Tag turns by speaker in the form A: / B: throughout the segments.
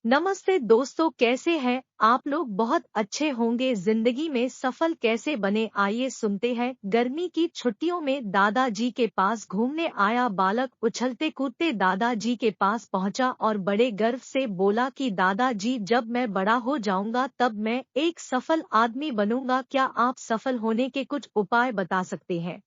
A: नमस्ते दोस्तों, कैसे हैं आप लोग। बहुत अच्छे होंगे। जिंदगी में सफल कैसे बने, आइए सुनते हैं। गर्मी की छुट्टियों में दादाजी के पास घूमने आया बालक उछलते कूदते दादाजी के पास पहुंचा और बड़े गर्व से बोला कि दादाजी, जब मैं बड़ा हो जाऊंगा तब मैं एक सफल आदमी बनूंगा। क्या आप सफल होने के कुछ उपाय बता सकते हैं।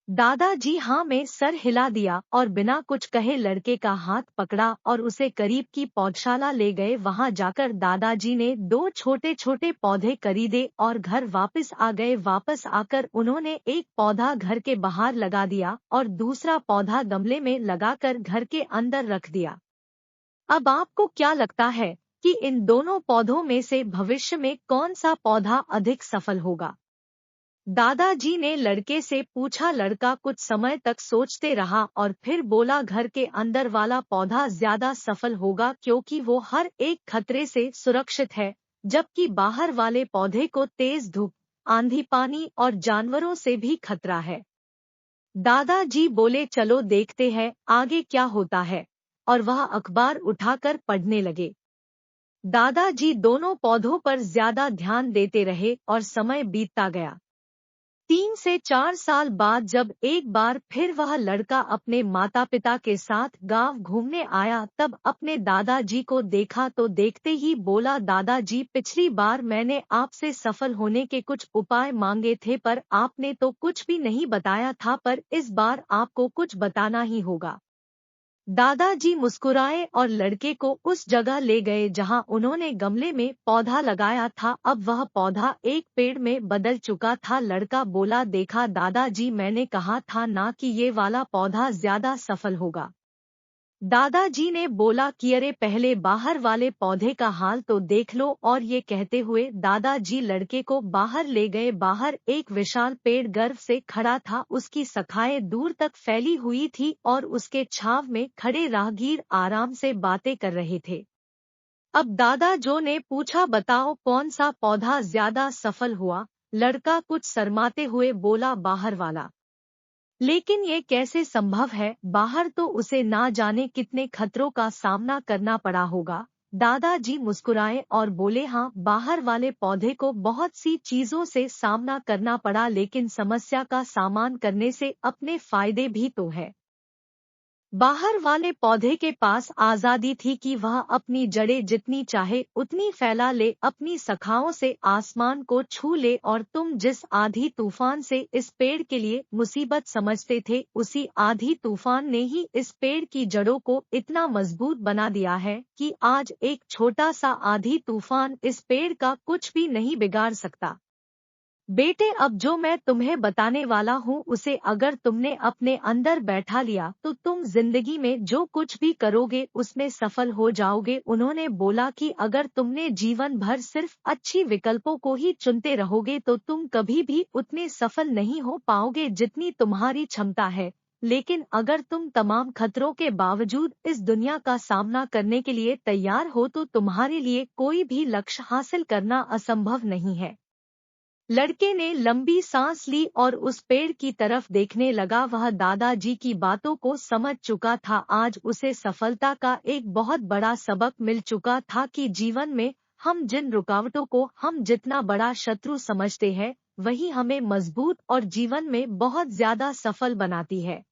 A: दादाजी हाँ में सर हिला दिया और बिना कुछ कहे लड़के का हाथ पकड़ा और उसे करीब की पौधशाला ले गए। वहां जाकर दादाजी ने दो छोटे छोटे पौधे खरीदे और घर वापस आ गए। वापस आकर उन्होंने एक पौधा घर के बाहर लगा दिया और दूसरा पौधा गमले में लगाकर घर के अंदर रख दिया। अब आपको क्या लगता है कि इन दोनों पौधों में से भविष्य में कौन सा पौधा अधिक सफल होगा। दादाजी ने लड़के से पूछा। लड़का कुछ समय तक सोचते रहा और फिर बोला, घर के अंदर वाला पौधा ज्यादा सफल होगा क्योंकि वो हर एक खतरे से सुरक्षित है, जबकि बाहर वाले पौधे को तेज धूप, आंधी, पानी और जानवरों से भी खतरा है। दादाजी बोले, चलो देखते हैं आगे क्या होता है, और वह अखबार उठाकर पढ़ने लगे। दादाजी दोनों पौधों पर ज्यादा ध्यान देते रहे और समय बीतता गया। 3 से 4 साल बाद जब एक बार फिर वह लड़का अपने माता पिता के साथ गांव घूमने आया, तब अपने दादाजी को देखा तो देखते ही बोला, दादाजी, पिछली बार मैंने आपसे सफल होने के कुछ उपाय मांगे थे पर आपने तो कुछ भी नहीं बताया था, पर इस बार आपको कुछ बताना ही होगा। दादाजी मुस्कुराए और लड़के को उस जगह ले गए जहां उन्होंने गमले में पौधा लगाया था। अब वह पौधा एक पेड़ में बदल चुका था। लड़का बोला, देखा दादाजी, मैंने कहा था ना कि ये वाला पौधा ज्यादा सफल होगा। दादाजी ने बोला कि अरे, पहले बाहर वाले पौधे का हाल तो देख लो। और ये कहते हुए दादाजी लड़के को बाहर ले गए। बाहर एक विशाल पेड़ गर्व से खड़ा था, उसकी शाखाएं दूर तक फैली हुई थी और उसके छाव में खड़े राहगीर आराम से बातें कर रहे थे। अब दादाजो ने पूछा, बताओ कौन सा पौधा ज्यादा सफल हुआ। लड़का कुछ शर्माते हुए बोला, बाहर वाला। लेकिन ये कैसे संभव है, बाहर तो उसे ना जाने कितने खतरों का सामना करना पड़ा होगा। दादाजी मुस्कुराए और बोले, हाँ, बाहर वाले पौधे को बहुत सी चीजों से सामना करना पड़ा, लेकिन समस्या का सामना करने से अपने फायदे भी तो है। बाहर वाले पौधे के पास आजादी थी कि वह अपनी जड़ें जितनी चाहे उतनी फैला ले, अपनी शाखाओं से आसमान को छू ले। और तुम जिस आधी तूफान से इस पेड़ के लिए मुसीबत समझते थे, उसी आधी तूफान ने ही इस पेड़ की जड़ों को इतना मजबूत बना दिया है कि आज एक छोटा सा आधी तूफान इस पेड़ का कुछ भी नहीं बिगाड़ सकता। बेटे, अब जो मैं तुम्हें बताने वाला हूँ उसे अगर तुमने अपने अंदर बैठा लिया तो तुम जिंदगी में जो कुछ भी करोगे उसमें सफल हो जाओगे। उन्होंने बोला कि अगर तुमने जीवन भर सिर्फ अच्छी विकल्पों को ही चुनते रहोगे तो तुम कभी भी उतने सफल नहीं हो पाओगे जितनी तुम्हारी क्षमता है। लेकिन अगर तुम तमाम खतरों के बावजूद इस दुनिया का सामना करने के लिए तैयार हो तो तुम्हारे लिए कोई भी लक्ष्य हासिल करना असंभव नहीं है। लड़के ने लंबी सांस ली और उस पेड़ की तरफ देखने लगा। वह दादाजी की बातों को समझ चुका था। आज उसे सफलता का एक बहुत बड़ा सबक मिल चुका था कि जीवन में हम जिन रुकावटों को हम जितना बड़ा शत्रु समझते हैं, वही हमें मजबूत और जीवन में बहुत ज्यादा सफल बनाती है।